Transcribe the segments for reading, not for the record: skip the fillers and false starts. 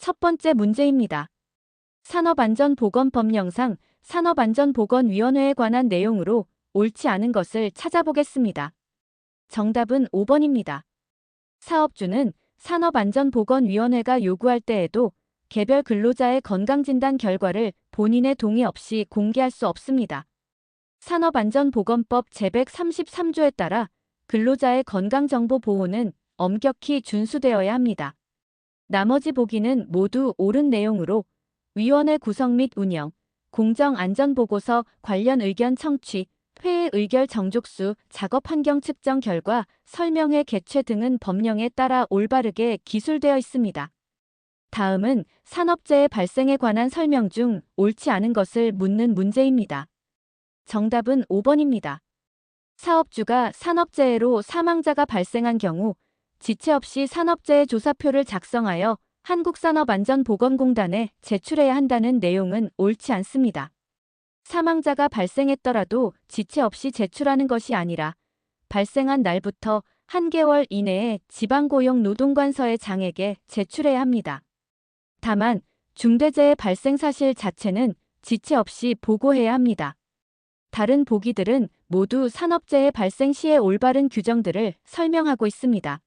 첫 번째 문제입니다. 산업안전보건법령상 산업안전보건위원회에 관한 내용으로 옳지 않은 것을 찾아보겠습니다. 정답은 5번입니다. 사업주는 산업안전보건위원회가 요구할 때에도 개별 근로자의 건강진단 결과를 본인의 동의 없이 공개할 수 없습니다. 산업안전보건법 제133조에 따라 근로자의 건강정보 보호는 엄격히 준수되어야 합니다. 나머지 보기는 모두 옳은 내용으로 위원회 구성 및 운영, 공정안전보고서 관련 의견 청취, 회의 의결 정족수, 작업 환경 측정 결과, 설명회 개최 등은 법령에 따라 올바르게 기술되어 있습니다. 다음은 산업재해 발생에 관한 설명 중 옳지 않은 것을 묻는 문제입니다. 정답은 5번입니다. 사업주가 산업재해로 사망자가 발생한 경우 지체 없이 산업재해 조사표를 작성하여 한국산업안전보건공단에 제출해야 한다는 내용은 옳지 않습니다. 사망자가 발생했더라도 지체 없이 제출하는 것이 아니라 발생한 날부터 한 개월 이내에 지방고용노동관서의 장에게 제출해야 합니다. 다만 중대재해 발생 사실 자체는 지체 없이 보고해야 합니다. 다른 보기들은 모두 산업재해 발생 시의 올바른 규정들을 설명하고 있습니다.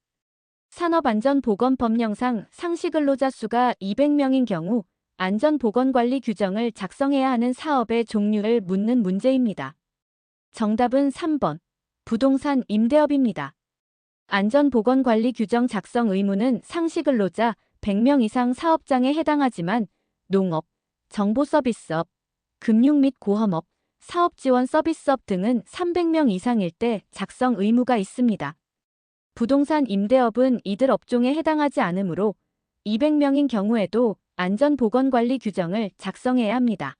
산업안전보건법령상 상시근로자 수가 200명인 경우 안전보건관리 규정을 작성해야 하는 사업의 종류를 묻는 문제입니다. 정답은 3번. 부동산 임대업입니다. 안전보건관리 규정 작성 의무는 상시근로자 100명 이상 사업장에 해당하지만 농업, 정보서비스업, 금융 및 고험업, 사업지원 서비스업 등은 300명 이상일 때 작성 의무가 있습니다. 부동산 임대업은 이들 업종에 해당하지 않으므로 200명인 경우에도 안전보건관리 규정을 작성해야 합니다.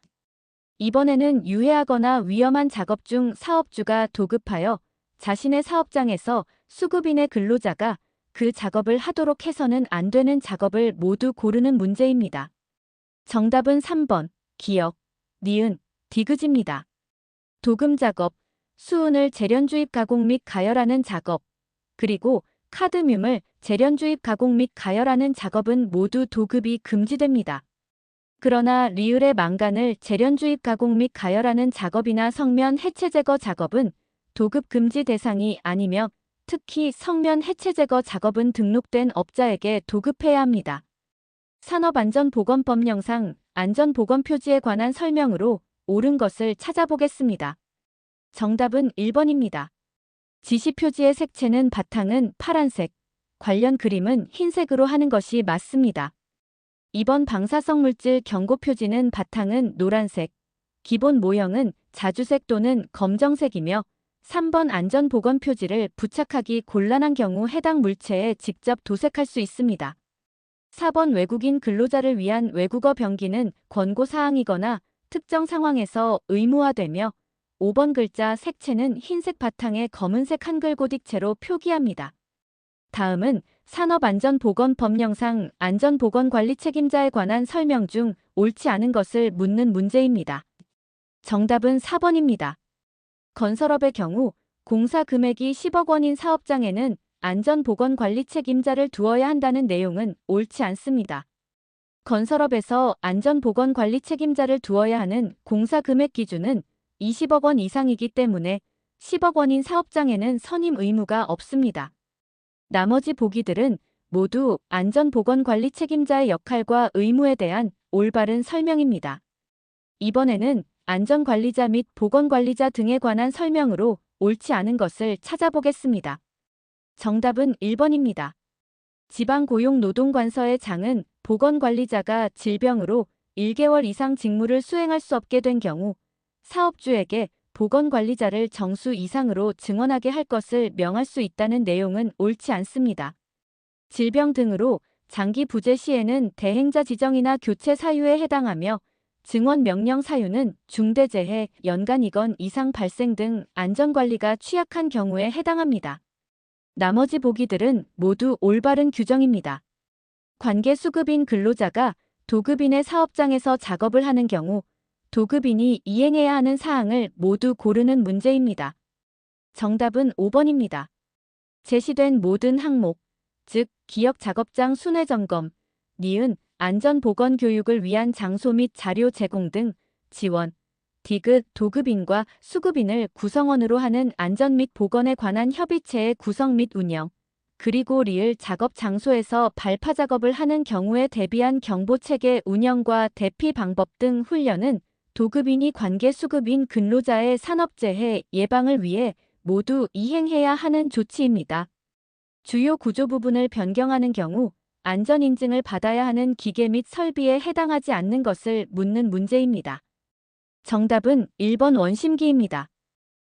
이번에는 유해하거나 위험한 작업 중 사업주가 도급하여 자신의 사업장에서 수급인의 근로자가 그 작업을 하도록 해서는 안 되는 작업을 모두 고르는 문제입니다. 정답은 3번, 기역, 니은, 디귿입니다. 도금 작업, 수은을 재련주입 가공 및 가열하는 작업, 그리고 카드뮴을 재련주입 가공 및 가열하는 작업은 모두 도급이 금지됩니다. 그러나 리을의 망간을 재련주입 가공 및 가열하는 작업이나 성면 해체 제거 작업은 도급 금지 대상이 아니며 특히 성면 해체 제거 작업은 등록된 업자에게 도급해야 합니다. 산업안전보건법령상 안전보건표지에 관한 설명으로 옳은 것을 찾아보겠습니다. 정답은 1번입니다. 지시표지의 색채는 바탕은 파란색, 관련 그림은 흰색으로 하는 것이 맞습니다. 2번 방사성 물질 경고표지는 바탕은 노란색, 기본 모형은 자주색 또는 검정색이며 3번 안전보건표지를 부착하기 곤란한 경우 해당 물체에 직접 도색할 수 있습니다. 4번 외국인 근로자를 위한 외국어 병기는 권고사항이거나 특정 상황에서 의무화되며 5번 글자 색채는 흰색 바탕에 검은색 한글 고딕체로 표기합니다. 다음은 산업안전보건법령상 안전보건관리 책임자에 관한 설명 중 옳지 않은 것을 묻는 문제입니다. 정답은 4번입니다. 건설업의 경우 공사 금액이 10억 원인 사업장에는 안전보건관리 책임자를 두어야 한다는 내용은 옳지 않습니다. 건설업에서 안전보건관리 책임자를 두어야 하는 공사 금액 기준은 20억 원 이상이기 때문에 10억 원인 사업장에는 선임 의무가 없습니다. 나머지 보기들은 모두 안전보건관리 책임자의 역할과 의무에 대한 올바른 설명입니다. 이번에는 안전관리자 및 보건관리자 등에 관한 설명으로 옳지 않은 것을 찾아보겠습니다. 정답은 1번입니다. 지방고용노동관서의 장은 보건관리자가 질병으로 1개월 이상 직무를 수행할 수 없게 된 경우 사업주에게 보건관리자를 정수 이상으로 증원하게 할 것을 명할 수 있다는 내용은 옳지 않습니다. 질병 등으로 장기 부재 시에는 대행자 지정이나 교체 사유에 해당하며 증원 명령 사유는 중대재해, 연간 2건 이상 발생 등 안전관리가 취약한 경우에 해당합니다. 나머지 보기들은 모두 올바른 규정입니다. 관계수급인 근로자가 도급인의 사업장에서 작업을 하는 경우 도급인이 이행해야 하는 사항을 모두 고르는 문제입니다. 정답은 5번입니다. 제시된 모든 항목, 즉 기역 작업장 순회 점검, 니은 안전보건 교육을 위한 장소 및 자료 제공 등 지원, 디귿, 도급인과 수급인을 구성원으로 하는 안전 및 보건에 관한 협의체의 구성 및 운영, 그리고 리을 작업 장소에서 발파 작업을 하는 경우에 대비한 경보체계 운영과 대피 방법 등 훈련은 도급인이 관계 수급인 근로자의 산업재해 예방을 위해 모두 이행해야 하는 조치입니다. 주요 구조 부분을 변경하는 경우 안전인증을 받아야 하는 기계 및 설비에 해당하지 않는 것을 묻는 문제입니다. 정답은 1번 원심기입니다.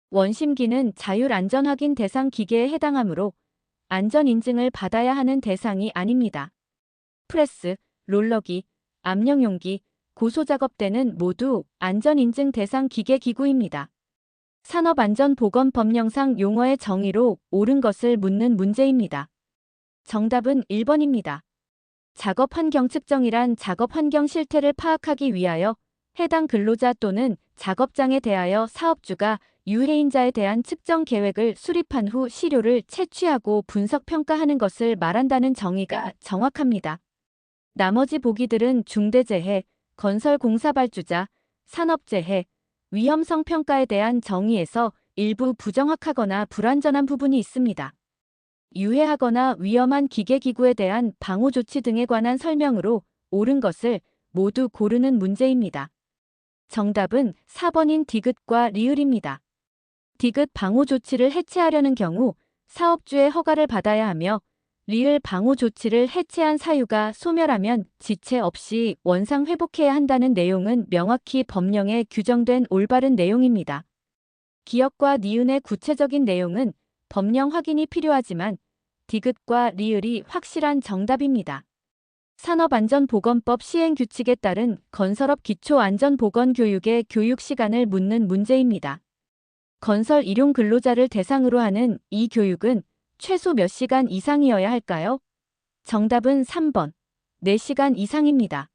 원심기는 자율안전확인 대상 기계에 해당하므로 안전인증을 받아야 하는 대상이 아닙니다. 프레스, 롤러기, 압력용기, 고소작업대는 모두 안전인증 대상 기계기구입니다. 산업안전보건법령상 용어의 정의로 옳은 것을 묻는 문제입니다. 정답은 1번입니다. 작업환경 측정이란 작업환경 실태를 파악하기 위하여 해당 근로자 또는 작업장에 대하여 사업주가 유해인자에 대한 측정 계획을 수립한 후 시료를 채취하고 분석평가하는 것을 말한다는 정의가 정확합니다. 나머지 보기들은 중대재해, 건설공사발주자, 산업재해, 위험성 평가에 대한 정의에서 일부 부정확하거나 불완전한 부분이 있습니다. 유해하거나 위험한 기계기구에 대한 방호조치 등에 관한 설명으로 옳은 것을 모두 고르는 문제입니다. 정답은 4번인 디귿과 리을입니다. 디귿 방호조치를 해체하려는 경우 사업주의 허가를 받아야 하며 리을 방호조치를 해체한 사유가 소멸하면 지체 없이 원상 회복해야 한다는 내용은 명확히 법령에 규정된 올바른 내용입니다. 기역과 니은의 구체적인 내용은 법령 확인이 필요하지만 디귿과 리을이 확실한 정답입니다. 산업안전보건법 시행규칙에 따른 건설업 기초안전보건교육의 교육시간을 묻는 문제입니다. 건설 일용 근로자를 대상으로 하는 이 교육은 최소 몇 시간 이상이어야 할까요? 정답은 3번, 4시간 이상입니다.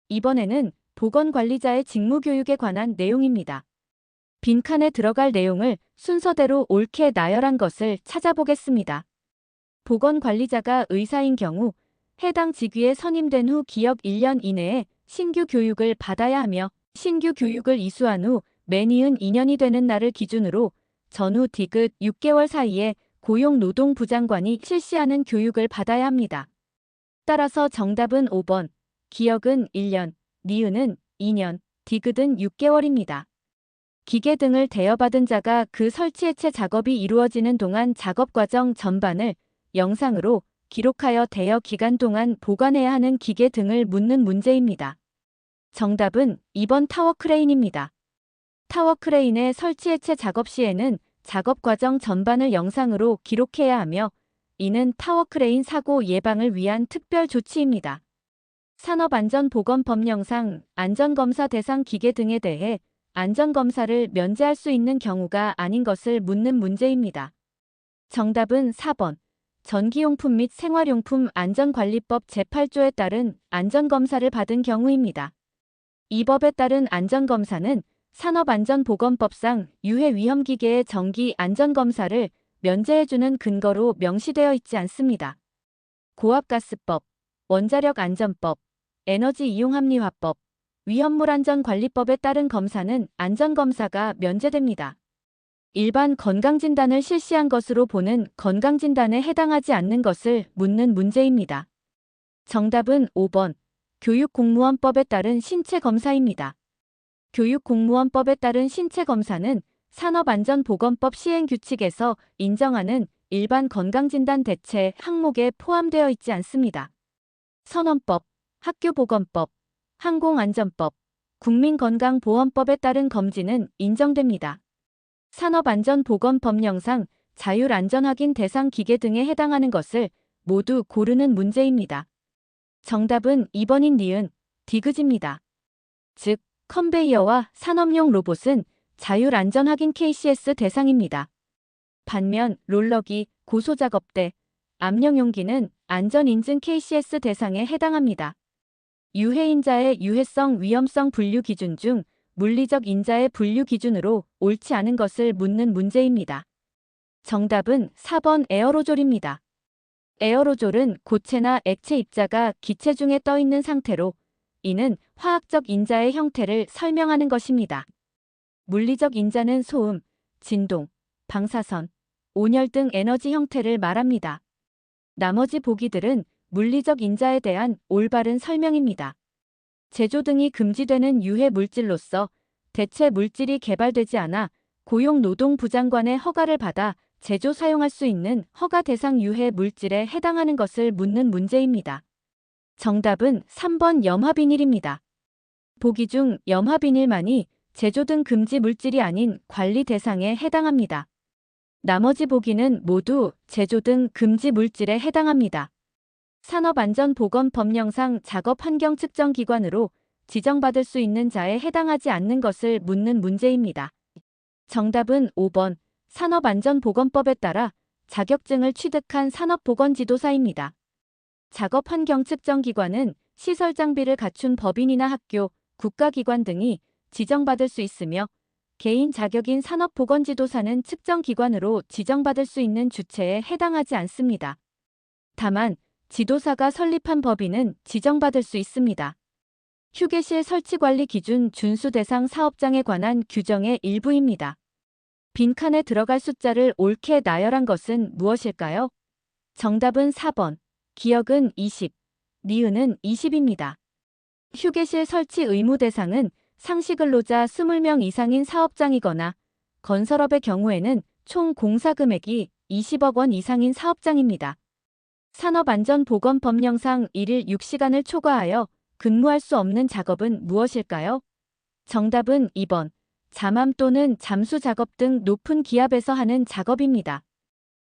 이번에는 보건관리자의 직무교육에 관한 내용입니다. 빈칸에 들어갈 내용을 순서대로 옳게 나열한 것을 찾아보겠습니다. 보건관리자가 의사인 경우 해당 직위에 선임된 후 기역 1년 이내에 신규 교육을 받아야 하며 신규 교육을 이수한 후 매니은 2년이 되는 날을 기준으로 전후 디귿 6개월 사이에 고용노동부 장관이 실시하는 교육을 받아야 합니다. 따라서 정답은 5번, 기역은 1년, 니은은 2년, 디귿은 6개월입니다. 기계 등을 대여받은 자가 그 설치 해체 작업이 이루어지는 동안 작업 과정 전반을 영상으로 기록하여 대여 기간 동안 보관해야 하는 기계 등을 묻는 문제입니다. 정답은 2번 타워크레인입니다. 타워크레인의 설치 해체 작업 시에는 작업 과정 전반을 영상으로 기록해야 하며 이는 타워크레인 사고 예방을 위한 특별 조치입니다. 산업안전보건법령상 안전검사 대상 기계 등에 대해 안전검사를 면제할 수 있는 경우가 아닌 것을 묻는 문제입니다. 정답은 4번. 전기용품 및 생활용품 안전관리법 제8조에 따른 안전검사를 받은 경우입니다. 이 법에 따른 안전검사는 산업안전보건법상 유해위험기계의 정기 안전검사를 면제해주는 근거로 명시되어 있지 않습니다. 고압가스법, 원자력안전법, 에너지이용합리화법, 위험물안전관리법에 따른 검사는 안전검사가 면제됩니다. 일반 건강진단을 실시한 것으로 보는 건강진단에 해당하지 않는 것을 묻는 문제입니다. 정답은 5번, 교육공무원법에 따른 신체검사입니다. 교육공무원법에 따른 신체검사는 산업안전보건법 시행규칙에서 인정하는 일반 건강진단 대체 항목에 포함되어 있지 않습니다. 선원법, 학교보건법, 항공안전법, 국민건강보험법에 따른 검진은 인정됩니다. 산업안전보건법령상 자율안전확인 대상 기계 등에 해당하는 것을 모두 고르는 문제입니다. 정답은 2번인 니은, 디귿입니다. 즉, 컨베이어와 산업용 로봇은 자율안전확인 KCS 대상입니다. 반면 롤러기, 고소작업대, 압력용기는 안전인증 KCS 대상에 해당합니다. 유해인자의 유해성 위험성 분류 기준 중 물리적 인자의 분류 기준으로 옳지 않은 것을 묻는 문제입니다. 정답은 4번 에어로졸입니다. 에어로졸은 고체나 액체 입자가 기체 중에 떠 있는 상태로 이는 화학적 인자의 형태를 설명하는 것입니다. 물리적 인자는 소음, 진동, 방사선, 온열 등 에너지 형태를 말합니다. 나머지 보기들은 물리적 인자에 대한 올바른 설명입니다. 제조 등이 금지되는 유해 물질로서 대체 물질이 개발되지 않아 고용노동부장관의 허가를 받아 제조 사용할 수 있는 허가 대상 유해 물질에 해당하는 것을 묻는 문제입니다. 정답은 3번 염화비닐입니다. 보기 중 염화비닐만이 제조 등 금지 물질이 아닌 관리 대상에 해당합니다. 나머지 보기는 모두 제조 등 금지 물질에 해당합니다. 산업안전보건법령상 작업환경측정기관으로 지정받을 수 있는 자에 해당하지 않는 것을 묻는 문제입니다. 정답은 5번 산업안전보건법에 따라 자격증을 취득한 산업보건지도사입니다. 작업환경측정기관은 시설 장비를 갖춘 법인이나 학교, 국가기관 등이 지정받을 수 있으며 개인 자격인 산업보건지도사는 측정기관으로 지정받을 수 있는 주체에 해당하지 않습니다. 다만 지도사가 설립한 법인은 지정받을 수 있습니다. 휴게실 설치관리 기준 준수 대상 사업장에 관한 규정의 일부입니다. 빈칸에 들어갈 숫자를 옳게 나열한 것은 무엇일까요? 정답은 4번. 기역은 20, 니은은 20입니다. 휴게실 설치 의무 대상은 상시근로자 20명 이상인 사업장이거나 건설업의 경우에는 총 공사 금액이 20억 원 이상인 사업장입니다. 산업안전보건법령상 1일 6시간을 초과하여 근무할 수 없는 작업은 무엇일까요? 정답은 2번. 잠암 또는 잠수 작업 등 높은 기압에서 하는 작업입니다.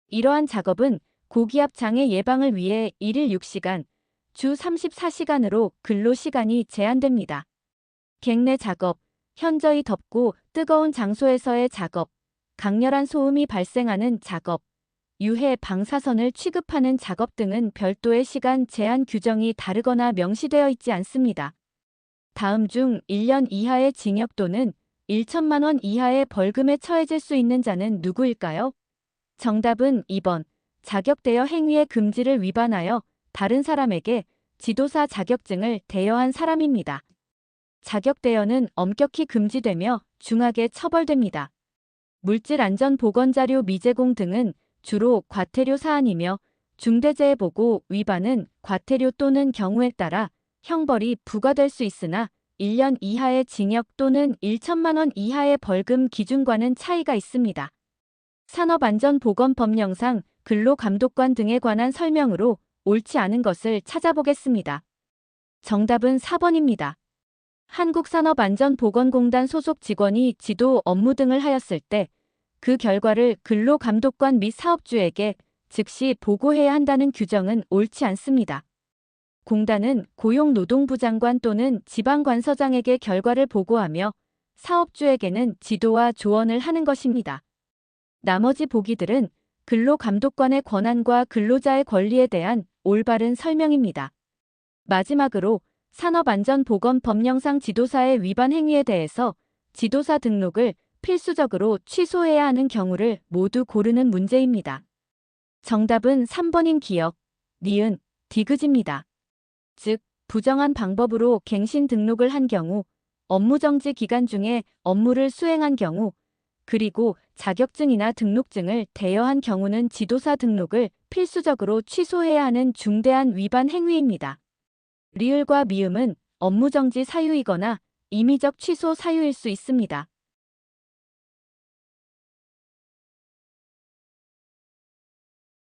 이러한 작업은 고기압 장애 예방을 위해 1일 6시간, 주 34시간으로 근로시간이 제한됩니다. 객내 작업, 현저히 덥고 뜨거운 장소에서의 작업, 강렬한 소음이 발생하는 작업, 유해 방사선을 취급하는 작업 등은 별도의 시간 제한 규정이 다르거나 명시되어 있지 않습니다. 다음 중 1년 이하의 징역 또는 1천만 원 이하의 벌금에 처해질 수 있는 자는 누구일까요? 정답은 2번. 자격대여 행위의 금지를 위반하여 다른 사람에게 지도사 자격증을 대여한 사람입니다. 자격대여는 엄격히 금지되며 중하게 처벌됩니다. 물질안전보건자료 미제공 등은 주로 과태료 사안이며 중대재해보고 위반은 과태료 또는 경우에 따라 형벌이 부과될 수 있으나 1년 이하의 징역 또는 1천만 원 이하의 벌금 기준과는 차이가 있습니다. 산업안전보건법령상 근로감독관 등에 관한 설명으로 옳지 않은 것을 찾아보겠습니다. 정답은 4번입니다. 한국산업안전보건공단 소속 직원이 지도 업무 등을 하였을 때 그 결과를 근로감독관 및 사업주에게 즉시 보고해야 한다는 규정은 옳지 않습니다. 공단은 고용노동부 장관 또는 지방관서장에게 결과를 보고하며 사업주에게는 지도와 조언을 하는 것입니다. 나머지 보기들은 근로감독관의 권한과 근로자의 권리에 대한 올바른 설명입니다. 마지막으로 산업안전보건법령상 지도사의 위반 행위에 대해서 지도사 등록을 필수적으로 취소해야 하는 경우를 모두 고르는 문제입니다. 정답은 3번인 기역, 니은, 디귿입니다. 즉, 부정한 방법으로 갱신 등록을 한 경우, 업무정지 기간 중에 업무를 수행한 경우, 그리고 자격증이나 등록증을 대여한 경우는 지도사 등록을 필수적으로 취소해야 하는 중대한 위반 행위입니다. 리을과 미음은 업무정지 사유이거나 임의적 취소 사유일 수 있습니다.